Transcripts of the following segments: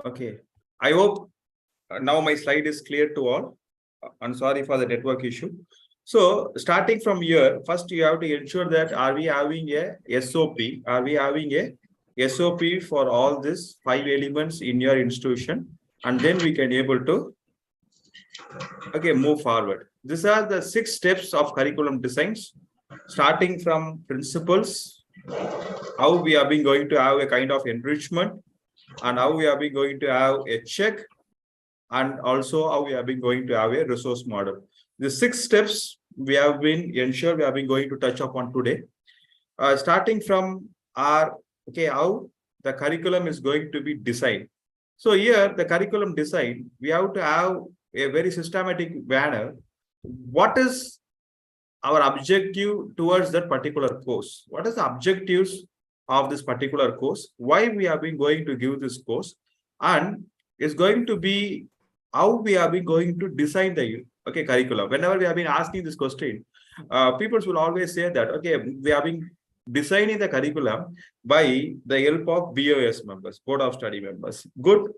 Okay. I hope now my slide is clear to all. I'm sorry for the network issue. So starting from here, first you have to ensure that are we having a SOP? Are we having a SOP for all these 5 elements in your institution? And then we can able to move forward. These are the 6 steps of curriculum designs, starting from principles, how we have been going to have a kind of enrichment, and how we have been going to have a check, and also how we have been going to have a resource model. The 6 steps we have been going to touch upon today. Starting from our how the curriculum is going to be designed. So here the curriculum design, we have to have a very systematic manner. What is our objective towards that particular course? What is the objectives of this particular course? Why we have been going to give this course? And is going to be how we have been going to design the curriculum. Whenever we have been asking this question, people will always say that we have been designing the curriculum by the help of BOS members, Board of Study members. Good.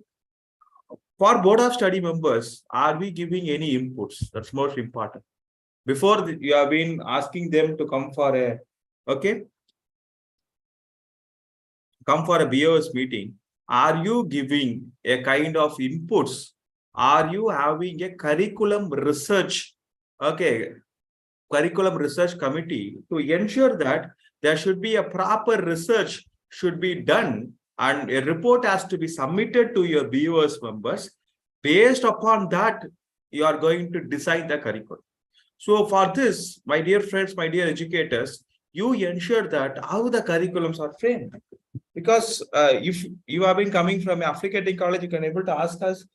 For Board of Study members, are we giving any inputs? That's most important. Before you have been asking them to come for a BOS meeting, are you giving a kind of inputs? Are you having a curriculum research committee to ensure that there should be a proper research should be done, and a report has to be submitted to your BOS members? Based upon that, you are going to design the curriculum. So for this, my dear friends, my dear educators, you ensure that how the curriculums are framed. Because if you have been coming from an affiliating college, you can able to ask us,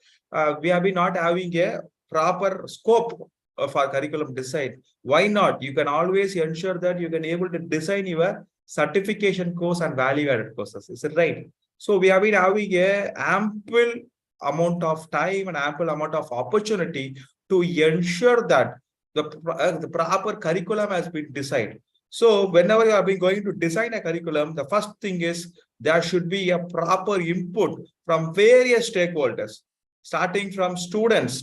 we have been not having a proper scope of our curriculum design. Why not? You can always ensure that you can able to design your certification course and value-added courses. Is it right? So we have been having a ample amount of time and ample amount of opportunity to ensure that the proper curriculum has been designed. So whenever you have been going to design a curriculum, the first thing is there should be a proper input from various stakeholders, starting from students,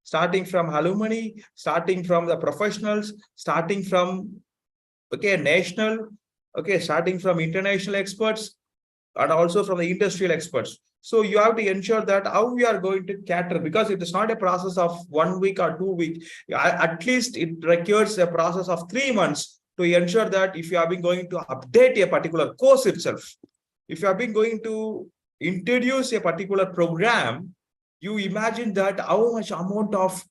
starting from alumni, starting from the professionals, starting from national, starting from international experts, and also from the industrial experts. So you have to ensure that how we are going to cater, because it is not a process of 1 week or 2 weeks. At least it requires a process of 3 months to ensure that if you have been going to update a particular course itself, if you have been going to introduce a particular program, you imagine that how much amount of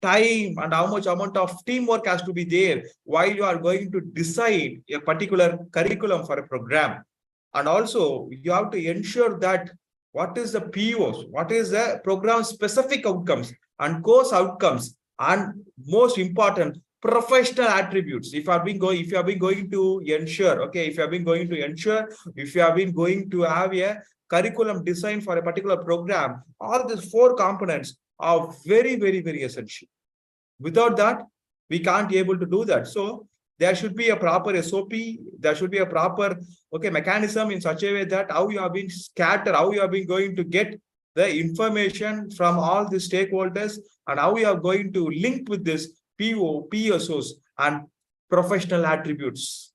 time and how much amount of teamwork has to be there while you are going to decide a particular curriculum for a program. And also you have to ensure that what is the POs, what is the program specific outcomes and course outcomes, and most important, professional attributes. If you have been going to ensure, if you have been going to have a curriculum design for a particular program, all these 4 components are very, very, very essential. Without that, we can't be able to do that. So there should be a proper SOP, there should be a proper mechanism in such a way that how you have been scattered, how you have been going to get the information from all the stakeholders, and how you are going to link with this PO, PSOs, and professional attributes.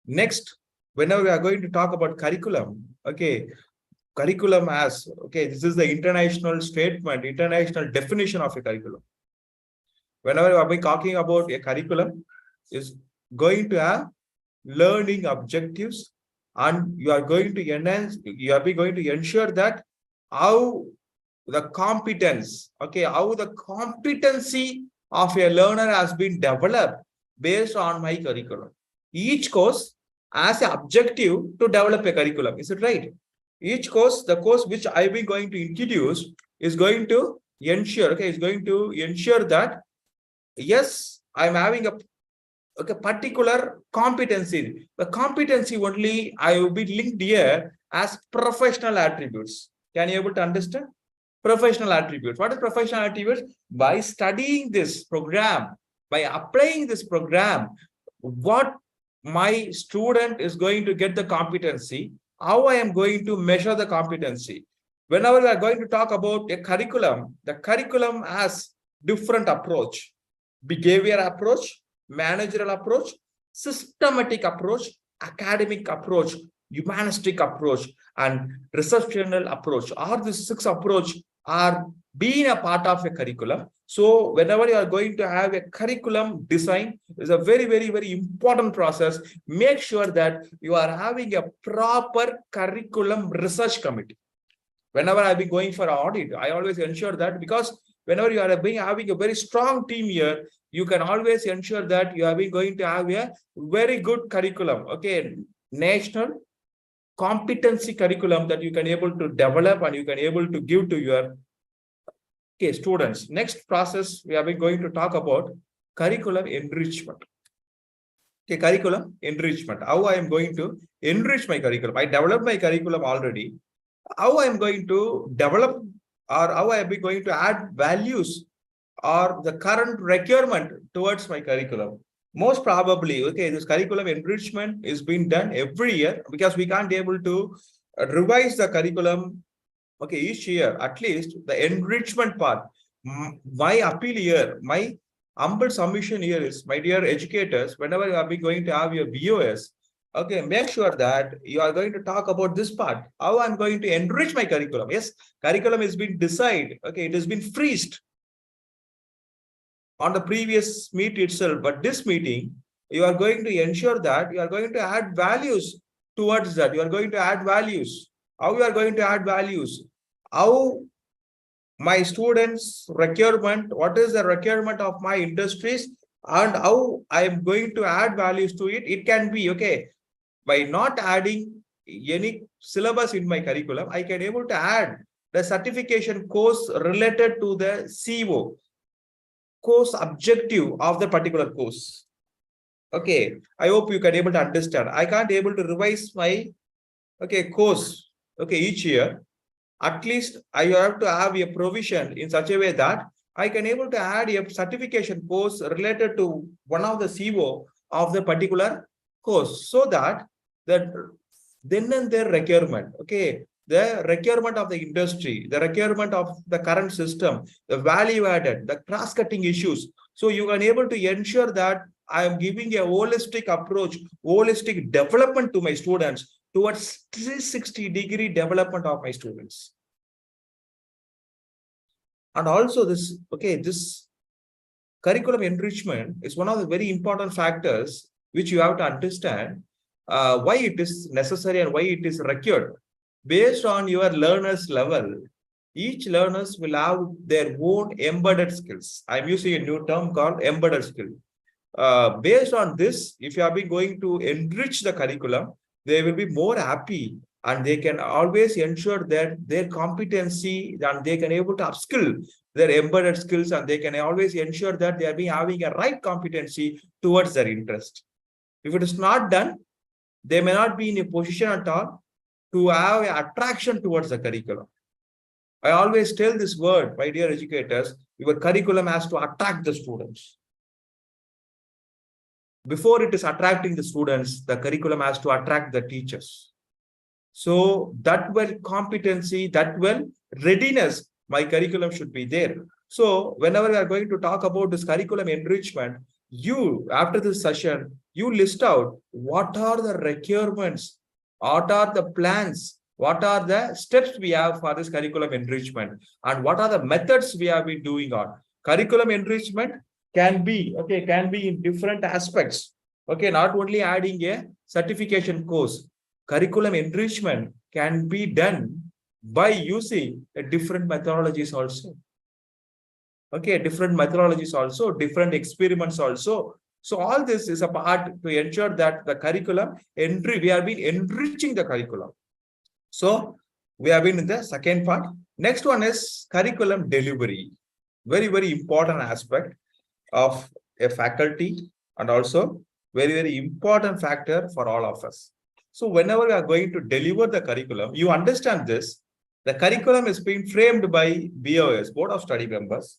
Next, whenever we are going to talk about curriculum, curriculum as, this is the international statement, international definition of a curriculum. Whenever we are talking about a curriculum, is going to have learning objectives, and you are going to enhance, you are going to ensure that how the competence, how the competency of a learner has been developed based on my curriculum. Each course has an objective to develop a curriculum. Is it right? Each course, the course which I've been going to introduce is going to ensure, is going to ensure that yes, I'm having a particular competency. The competency only I will be linked here as professional attributes. Can you able to understand? Professional attributes. What is professional attributes? By studying this program, by applying this program, what my student is going to get the competency, how I am going to measure the competency. Whenever we are going to talk about a curriculum, the curriculum has different approach: behavior approach, managerial approach, systematic approach, academic approach, humanistic approach, and research-oriented approach. All these 6 approach are being a part of a curriculum. So whenever you are going to have a curriculum design, is a very, very, very important process. Make sure that you are having a proper curriculum research committee. Whenever I've been going for an audit, I always ensure that, because whenever you are having a very strong team here, you can always ensure that you are going to have a very good curriculum. Okay, national competency curriculum that you can able to develop and you can able to give to your students. Next process, we are going to talk about curriculum enrichment. Okay, curriculum enrichment. How I am going to enrich my curriculum. I developed my curriculum already. How I am going to develop, or how I am going to add values or the current requirement towards my curriculum. Most probably, okay, this curriculum enrichment is being done every year, because we can't be able to revise the curriculum, okay, each year. At least the enrichment part. My appeal here, my humble submission here is, my dear educators, whenever you are going to have your BOS, okay, make sure that you are going to talk about this part, how I'm going to enrich my curriculum. Yes, curriculum has been decided, okay, it has been freezed on the previous meet itself, but this meeting, you are going to ensure that you are going to add values towards that. You are going to add values. How you are going to add values? How my students' requirement, what is the requirement of my industries, and how I am going to add values to it. It can be, okay, by not adding any syllabus in my curriculum, I can able to add the certification course related to the CO, course objective of the particular course. Okay, I hope you can able to understand. I can't able to revise my, okay, course, okay, each year. At least I have to have a provision in such a way that I can able to add a certification course related to one of the CO of the particular course, so that then and their requirement, okay, the requirement of the industry, the requirement of the current system, the value added, the cross-cutting issues. So you are able to ensure that I am giving a holistic approach, holistic development to my students towards 360-degree development of my students. And also this, okay, this curriculum enrichment is one of the very important factors which you have to understand why it is necessary and why it is required. Based on your learner's level, each learners will have their own embedded skills. I'm using a new term called embedded skill. Based on this, if you have been going to enrich the curriculum, they will be more happy and they can always ensure that their competency, and they can able to upskill their embedded skills, and they can always ensure that they are being having a right competency towards their interest. If it is not done, they may not be in a position at all to have an attraction towards the curriculum. I always tell this word, my dear educators, your curriculum has to attract the students. Before it is attracting the students, the curriculum has to attract the teachers. So that well competency, that well readiness, my curriculum should be there. So whenever we are going to talk about this curriculum enrichment, you, after this session, you list out what are the requirements, what are the plans, what are the steps we have for this curriculum enrichment, and what are the methods we have been doing on. Curriculum enrichment can be, okay, can be in different aspects. Okay, not only adding a certification course. Curriculum enrichment can be done by using different methodologies also. Okay, different methodologies also, different experiments also. So all this is a part to ensure that the curriculum we have been enriching the curriculum. So we have been in the second part. Next one is curriculum delivery. Very, very important aspect of a faculty, and also very, very important factor for all of us. So whenever we are going to deliver the curriculum, you understand this. The curriculum is being framed by BOS, Board of Study members,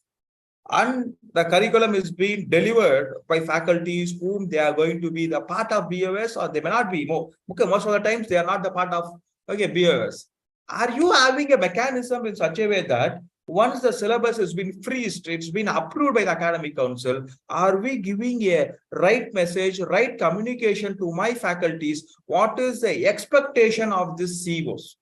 and the curriculum is being delivered by faculties whom they are going to be the part of BOS, or they may not be. Most of the times they are not the part of Okay, BOS. Are you having a mechanism in such a way that once the syllabus has been freezed, it's been approved by the academic council, are we giving a right message, right communication to my faculties? What is the expectation of this CEOs?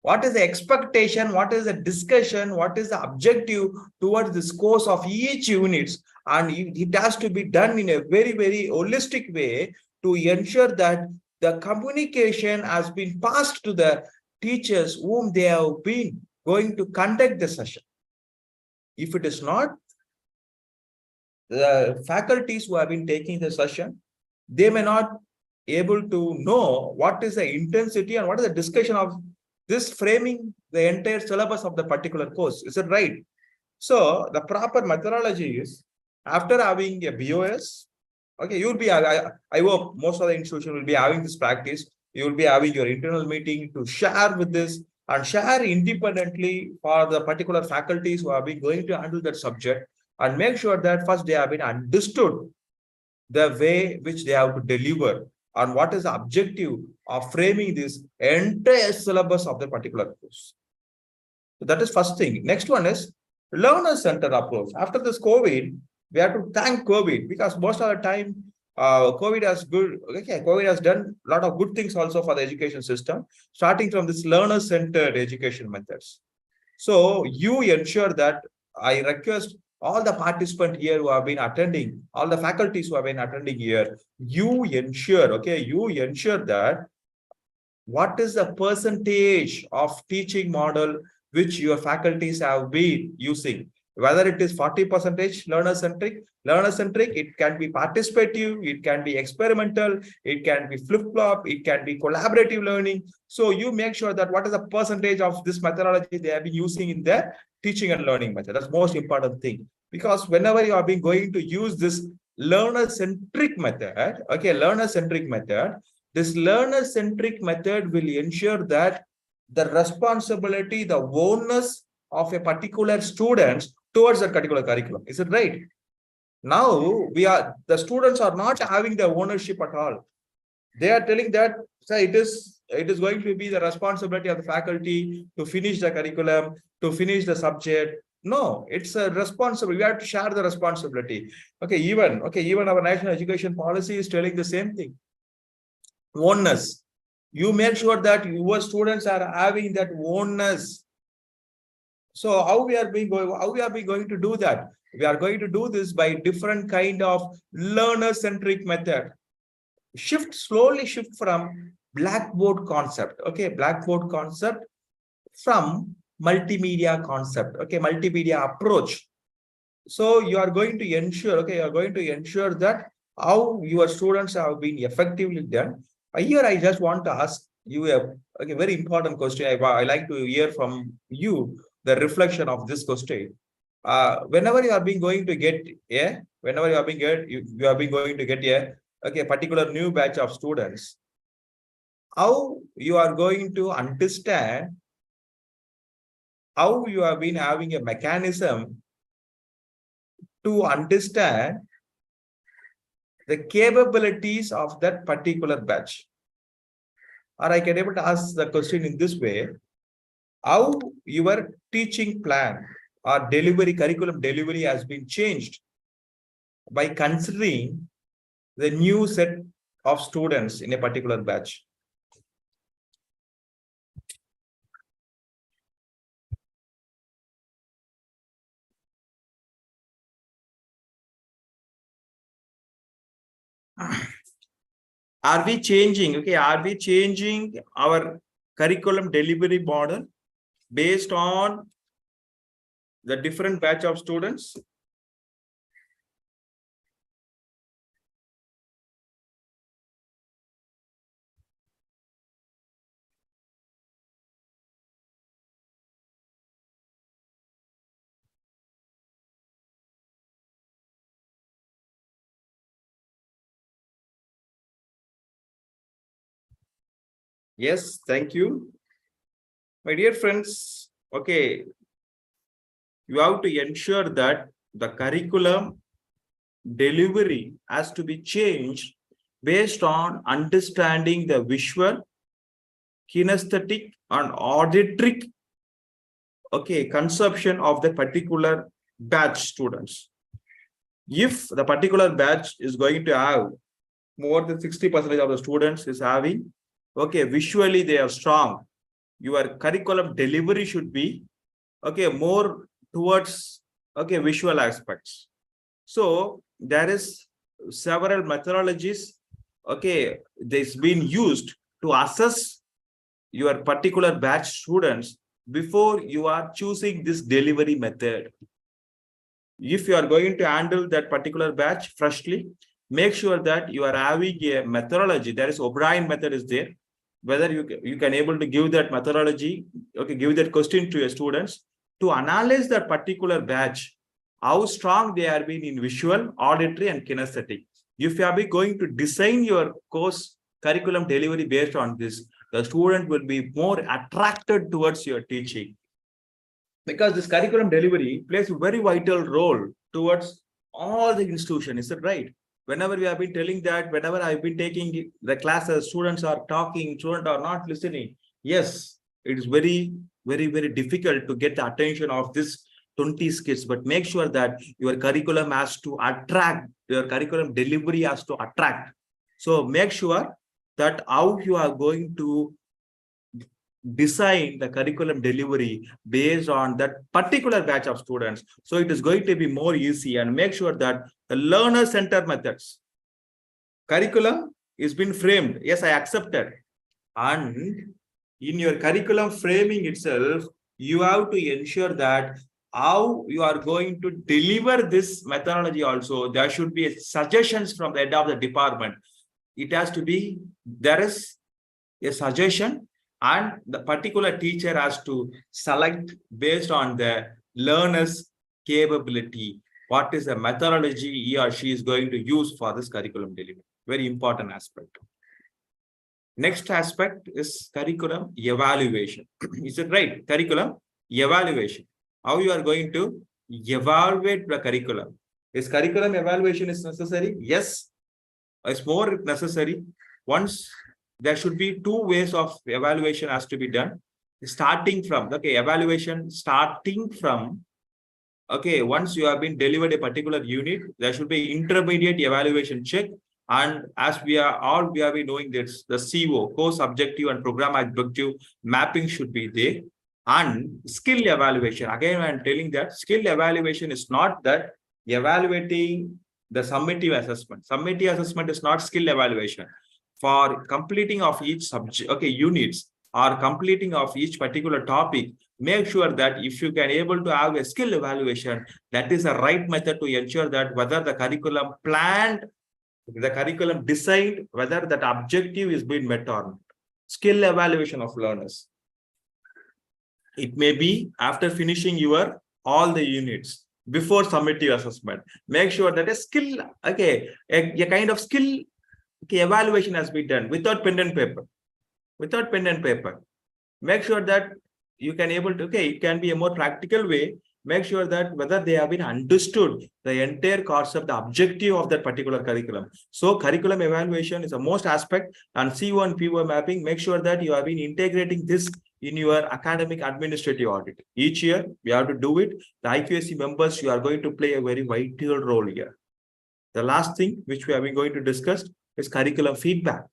What is the expectation? What is the discussion? What is the objective towards the scores of each unit? And it has to be done in a very, very holistic way to ensure that the communication has been passed to the teachers whom they have been going to conduct the session. If it is not, the faculties who have been taking the session, they may not able to know what is the intensity and what is the discussion of this framing the entire syllabus of the particular course. Is it right? So the proper methodology is after having a BOS, okay, you'll be, I hope most of the institution will be having this practice. You will be having your internal meeting to share with this and share independently for the particular faculties who have been going to handle that subject, and make sure that first they have been understood the way which they have to deliver and what is the objective of framing this entire syllabus of the particular course. So that is first thing. Next one is learner-centered approach. After this COVID, we have to thank COVID, because most of the time, COVID has done a lot of good things also for the education system, starting from this learner-centered education methods. So you ensure that, I request all the participants here who have been attending, all the faculties who have been attending here, you ensure that what is the percentage of teaching model which your faculties have been using, whether it is 40% learner-centric, it can be participative, it can be experimental, it can be flip-flop, it can be collaborative learning. So you make sure that what is the percentage of this methodology they have been using in their teaching and learning method. That's the most important thing, because whenever you are being going to use this learner-centric method, this learner-centric method will ensure that the responsibility, the onus of a particular student towards that particular curriculum. Is it right? Now the students are not having the ownership at all. They are telling that, sir, it is going to be the responsibility of the faculty to finish the curriculum, to finish the subject. No, it's a responsibility. We have to share the responsibility. Even our national education policy is telling the same thing. Onus. You make sure that your students are having that onus. So how we are going to do that? We are going to do this by different kind of learner-centric method. Slowly shift from blackboard concept. Blackboard concept from multimedia concept. Multimedia approach. So you are going to ensure, that how your students have been effectively done. Here, I just want to ask you a very important question. I like to hear from you the reflection of this question. Whenever you are being going to get a particular new batch of students, how you are going to understand, how you have been having a mechanism to understand the capabilities of that particular batch. Or I can able to ask the question in this way: how your teaching plan or curriculum delivery has been changed by considering the new set of students in a particular batch. Are we changing? Are we changing our curriculum delivery model based on the different batch of students? Yes, thank you. My dear friends, you have to ensure that the curriculum delivery has to be changed based on understanding the visual kinesthetic and auditory, okay, consumption of the particular batch students. If the particular batch is going to have more than 60% of the students is having, okay, visually they are strong, your curriculum delivery should be, okay, more towards, okay, visual aspects. So there is several methodologies, okay, that's been used to assess your particular batch students before you are choosing this delivery method. If you are going to handle that particular batch freshly, make sure that you are having a methodology. There is O'Brien method is there. Whether you can able to give that methodology, okay, give that question to your students to analyze that particular batch, how strong they have been in visual, auditory, and kinesthetic. If you are going to design your course curriculum delivery based on this, the student will be more attracted towards your teaching. Because this curriculum delivery plays a very vital role towards all the institutions, is it right? Whenever we have been telling that, whenever I've been taking the classes, students are talking, students are not listening. Yes, it is very, very, very difficult to get the attention of this 20 kids, but make sure that your curriculum has to attract, your curriculum delivery has to attract. So make sure that how you are going to design the curriculum delivery based on that particular batch of students. So it is going to be more easy, and make sure that the learner center methods curriculum is been framed. Yes, I accepted. And in your curriculum framing itself, you have to ensure that how you are going to deliver this methodology also. There should be suggestions from the head of the department. It has to be, there is a suggestion, and the particular teacher has to select based on the learner's capability, what is the methodology he or she is going to use for this curriculum delivery. Very important aspect. Next aspect is curriculum evaluation. Is it right? Curriculum evaluation. How you are going to evaluate the curriculum. Is curriculum evaluation is necessary? Yes, it's more necessary. Once there should be two ways of evaluation has to be done. Starting from, okay, evaluation starting from, okay, once you have been delivered a particular unit, there should be intermediate evaluation check. And as we have been knowing this, the CO, course objective and program objective mapping should be there. And skill evaluation. Again, I'm telling that skill evaluation is not that evaluating the summative assessment. Summative assessment is not skill evaluation. For completing of each subject, okay, units or completing of each particular topic, make sure that if you can able to have a skill evaluation, that is the right method to ensure that whether the curriculum planned, the curriculum designed, whether that objective is being met or not. Skill evaluation of learners. It may be after finishing your all the units before summative assessment. Make sure that a skill, okay, a kind of skill, okay, evaluation has been done without pen and paper. Without pen and paper. Make sure that you can able to, okay, it can be a more practical way. Make sure that whether they have been understood the entire concept, the objective of that particular curriculum. So curriculum evaluation is the most aspect, and CO and PO mapping. Make sure that you have been integrating this in your academic administrative audit. Each year, you have to do it. The IQAC members, you are going to play a very vital role here. The last thing which we have been going to discuss is curriculum feedback.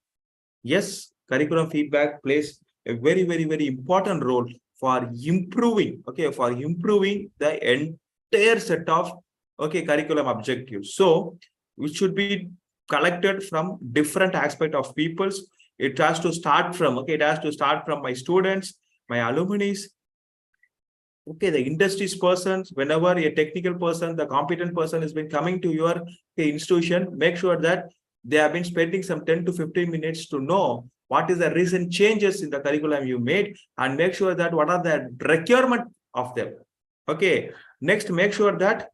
Yes, curriculum feedback plays a very, very, very important role for improving, okay, for improving the entire set of, okay, curriculum objectives. So it should be collected from different aspects of people's. It has to start from, okay, it has to start from my students, my alumni, okay, the industry's persons. Whenever a technical person, the competent person has been coming to your, okay, institution, make sure that they have been spending some 10 to 15 minutes to know what is the recent changes in the curriculum you made, and make sure that what are the requirement of them. Okay. Next, make sure that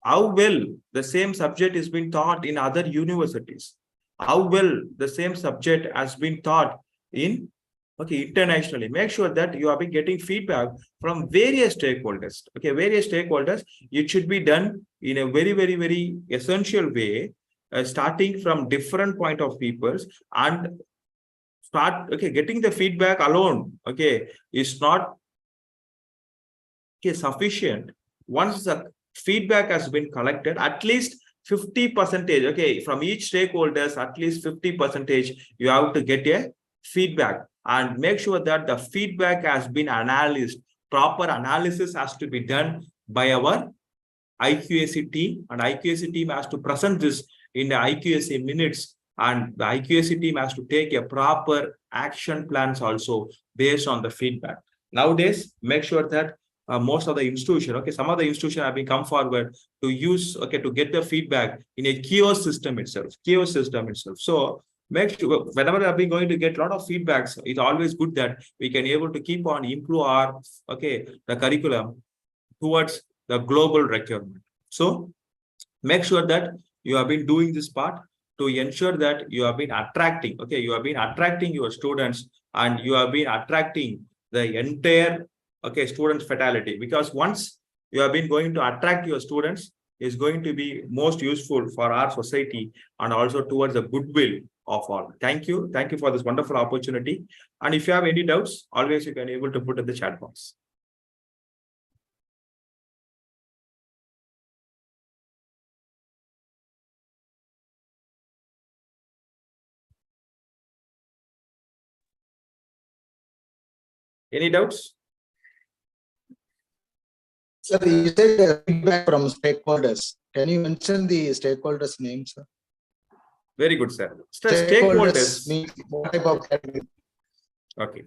how well the same subject is being taught in other universities. How well the same subject has been taught in, okay, internationally. Make sure that you have been getting feedback from various stakeholders. Okay, various stakeholders. It should be done in a very, very, very essential way, starting from different point of peoples, and start, okay, getting the feedback alone, okay, is not, okay, sufficient. Once the feedback has been collected, at least 50%, okay, from each stakeholders, at least 50%, you have to get a feedback and make sure that the feedback has been analyzed. Proper analysis has to be done by our IQAC team, and IQAC team has to present this in the IQAC minutes, and the IQAC team has to take a proper action plans also based on the feedback. Nowadays, make sure that most of the institution, okay, some of the institution have been come forward to use, okay, to get the feedback in a kiosk system itself. So make sure whenever we have been going to get a lot of feedbacks, it's always good that we can able to keep on improve our, okay, the curriculum towards the global requirement. So make sure that you have been doing this part to ensure that you have been attracting, okay, you have been attracting your students, and you have been attracting the entire, okay, students fatality, because once you have been going to attract your students, is going to be most useful for our society and also towards the goodwill of all. Thank you for this wonderful opportunity, and if you have any doubts, always you can able to put in the chat box. Any doubts? Sir, you said feedback from stakeholders. Can you mention the stakeholders' names, sir? Very good, sir. Stakeholders means what type of category? Okay.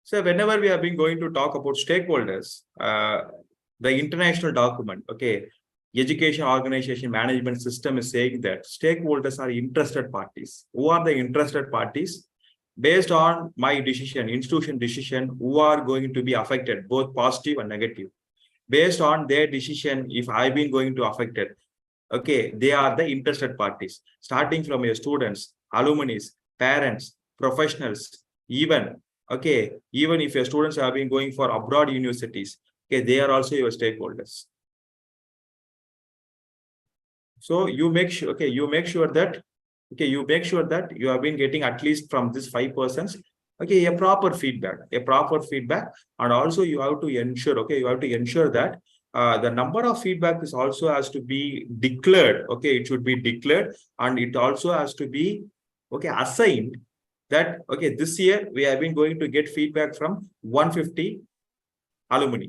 So whenever we have been going to talk about stakeholders, the international document, okay, Education Organization Management System is saying that stakeholders are interested parties. Who are the interested parties? Based on my decision, institution decision, who are going to be affected, both positive and negative. Based on their decision, if I've been going to affect it, okay, they are the interested parties, starting from your students, alumni, parents, professionals, even, okay, even if your students have been going for abroad universities, okay, they are also your stakeholders. So you make sure, okay, you make sure that, okay, you make sure that you have been getting at least from this 5 persons, okay, a proper feedback, and also you have to ensure, okay, you have to ensure that the number of feedback is also has to be declared, okay, it should be declared, and it also has to be, okay, assigned that, okay, this year we have been going to get feedback from 150 alumni.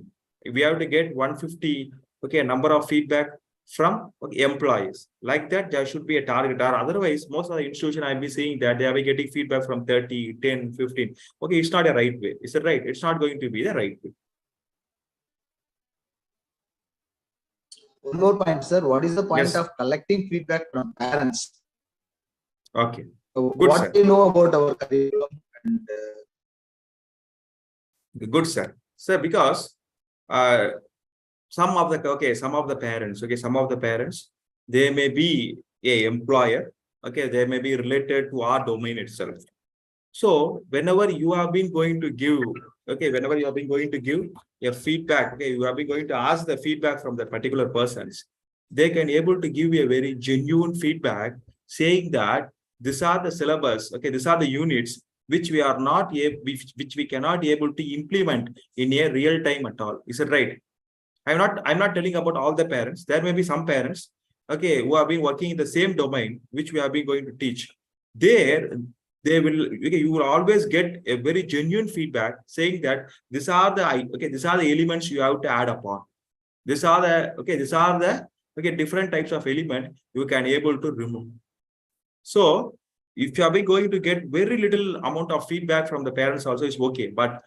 We have to get 150, okay, number of feedback from, okay, employees. Like that, there should be a target, or otherwise most of the institution I'll be seeing that they are getting feedback from 30, 10, 15. Okay, it's not a right way. Is it right? It's not going to be the right way. One more point, sir. What is the point of collecting feedback from parents? Okay. So what do you know about our curriculum? And, good, sir. Sir, because some of the parents, they may be a employer, okay, they may be related to our domain itself. So whenever you have been going to give, okay, whenever you have been going to give your feedback, okay, you have been going to ask the feedback from the particular persons, they can able to give you a very genuine feedback saying that these are the syllabus, okay, these are the units which we are not which we cannot be able to implement in a real time at all. Is it right? I'm not telling about all the parents. There may be some parents, okay, who have been working in the same domain which we have been going to teach. There, they will, okay, you will always get a very genuine feedback saying that these are the elements you have to add upon. These are the different types of element you can able to remove. So if you have been going to get very little amount of feedback from the parents also is okay, but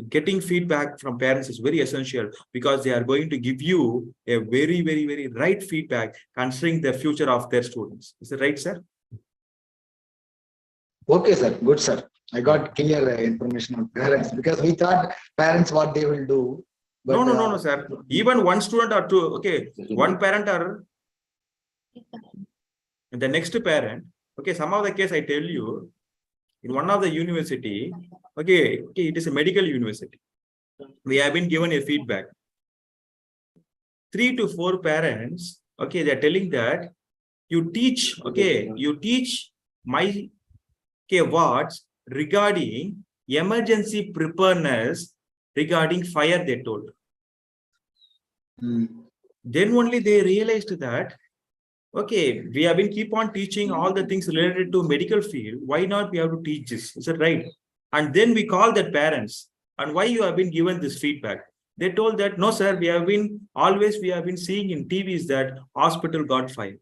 getting feedback from parents is very essential, because they are going to give you a very, very, very right feedback considering the future of their students. Is it right, sir? Okay, sir. Good, sir. I got clear information on parents, because we thought parents what they will do. But, no, sir. Even one student or two, okay, one parent or the next parent, okay, some of the case I tell you, in one of the university, okay, it is a medical university. We have been given a feedback. 3 to 4 parents, okay, they're telling that you teach my, okay, words regarding emergency preparedness regarding fire, they told. Then only they realized that, okay, we have been keep on teaching all the things related to medical field. Why not we have to teach this? Is that right? And then we call that parents. And why you have been given this feedback? They told that, no, sir, we have been seeing in TVs that hospital got fire.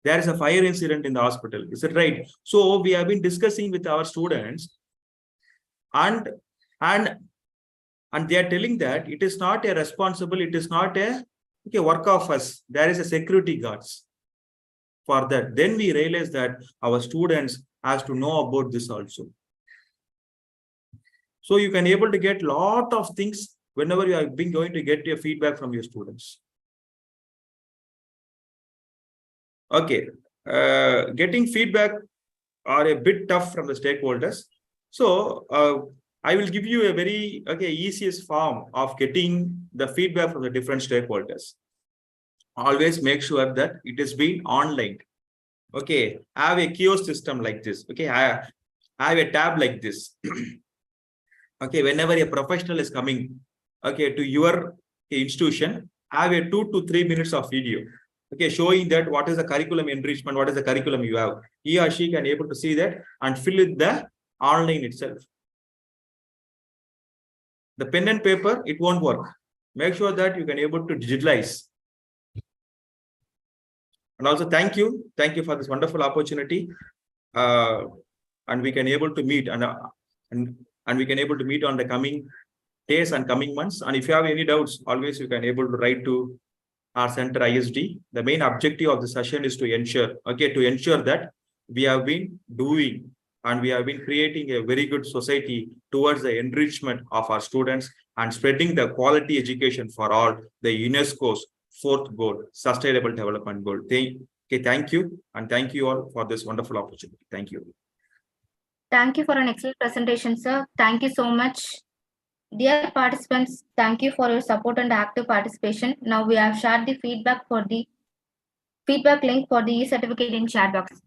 There is a fire incident in the hospital. Is that right? So we have been discussing with our students, and they are telling that it is not a responsible, it is not a work of us. There is a security guards for that. Then we realize that our students has to know about this also. So you can able to get lot of things whenever you have been going to get your feedback from your students. Okay, getting feedback are a bit tough from the stakeholders. So I will give you a very easiest form of getting the feedback from the different stakeholders. Always make sure that it is being online. Okay, I have a kiosk system like this. Okay, I have a tab like this. Okay, whenever a professional is coming, to your institution, have a 2 to 3 minutes of video. Okay, showing that what is the curriculum enrichment, what is the curriculum you have. He or she can able to see that and fill it the online itself. The pen and paper, it won't work. Make sure that you can able to digitalize. And also thank you for this wonderful opportunity. And we can able to meet and we can able to meet on the coming days and coming months. And if you have any doubts, always you can able to write to our center ISD. The main objective of the session is to ensure that we have been doing and we have been creating a very good society towards the enrichment of our students and spreading the quality education for all, the UNESCO's 4th goal, sustainable development goal. Thank you, and thank you all for this wonderful opportunity. Thank you. Thank you for an excellent presentation, sir. Thank you so much. Dear participants, thank you for your support and active participation. Now we have shared the feedback link for the certificate in chat box.